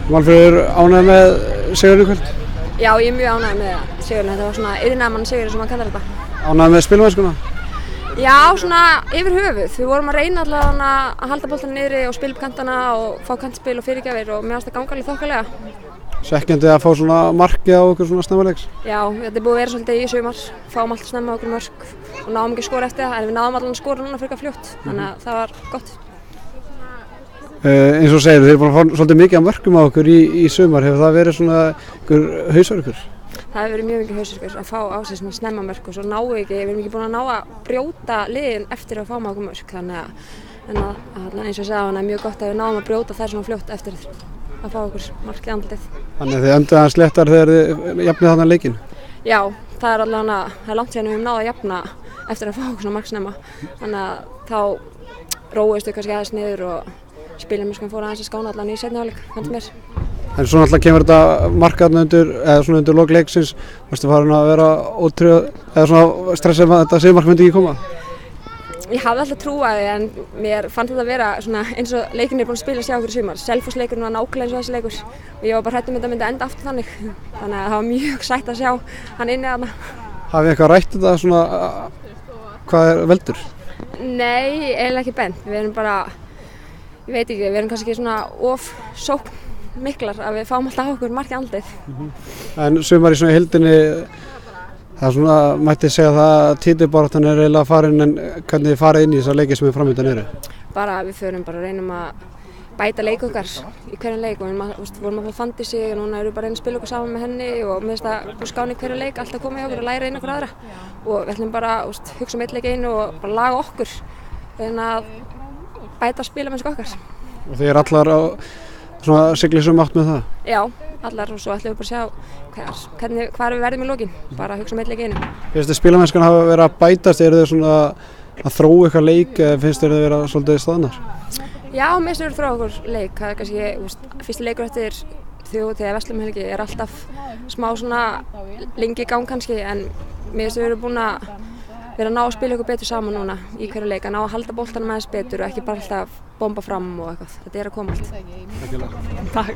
Valfríður, ánægð með sigurinn í kvöld? Já, ég er mjög ánægð með sigurinn. Þetta var svona iðnaðarmann sigur sem maður kallar þetta. Ánægð með spilumennskuna? Já, svona yfir höfuð. Við vorum að reyna allavega að halda boltann niðri og spila upp kantana og fá kantspil og fyrirgjafir og mér fannst það ganga alveg þokkalega. Svekkjandi að fá svona markið á okkur svona snemmaleiks? Já, þetta er búið að vera svolítið í sumar. Fáum alltaf snemma okkur mörk og náðum ekki að skora eftir það, en við náðum allavega að skora núna frekar fljótt, þannig að það var gott. Eins og segir, þið eru búin að fá svolítið mikið af mörkum á okkur í sumar. Hefur það verið svona einhver hausverkur? Það hefur verið mjög mikið hausverkur að fá á sig svona snemma mörk og svo náum við erum ekki búin að ná að brjóta liðin eftir að fá með okkur mörk, þannig að eins og ég sagði, það er mjög gott að við náum að brjóta þær svona fljótt eftir að fá okkur mark í andlitið. Þannig að þið önduðu aðeins léttar þegar þið jafnið þarna leikinn? Já, það er langt síðan við höfum náð að jafna eftir að fá okkur svona marksnemma, þannig að þá róuðust við kannski aðeins niður og spilamennskan fór aðeins að skána allan í seinni hálfleik, fannst mér. En svo náttúrulega kemur þetta markaðna undir lok leiksins, varstu farin að vera ótrúð eða svona stressað með að þetta sigurmark myndi ekki koma? Ég hafði alltaf trúað því, en mér fannst þetta að vera svona eins og leikurinn er búin að spila sig á okkur í sumar. Selfossleikurinn var nákvæmlega eins og þessi leikur og ég var bara hrædd þetta myndi enda aftur þannig að það var mjög sætt að sjá hann inni þarna. Hafið eitthvað rætt þetta svona, hvað er veldur? Nei, eiginlega ekki bent. Við erum bara, ég veit ekki, við erum kannski svona of sóknmiklar að við fáum alltaf á okkur mark í andlitið. En sumar í svona heildinni, það er svona, mætti segja það að titilbaráttan er eiginlega farin, en hvernig þið farið inn í þessar leiki sem við framöndan eru? Bara við förum bara að reynum að bæta leik okkar í hverjum leik og við vorum að fá Fantasy og núna erum við bara að reyna að spila okkur saman með henni og mér finnst það skána í hverju leik alltaf koma í okkur og læra inn okkur aðra og við ætlum bara að hugsa eitt leik einu og bara laga okkur, reyna að bæta spilamennsku okkar. Og þið allar á svona siglisum átt með það? Já, allar, og svo ætlum við bara að sjá hvar við verðum í lokin, bara hugsa eitt leik einu. Finnst þið spilamennskan hafa verið að bætast, eru þið svona að þróa eitthvað leik eða finnst þið vera svolítið staðnar? Já, mér finnst þið þróa okkur leik, það er kannski fyrsti leikur eftir þjóðhátíð eða verslunarmannahelgi er alltaf smá svona lengi í gang kannski, en mér finnst við búin að vera að ná að spila okkur betur saman núna í hverju leik, að ná að halda boltanum aðeins betur og ekki bara alltaf bomba fram og eitthvað, þetta er að koma allt. Takk.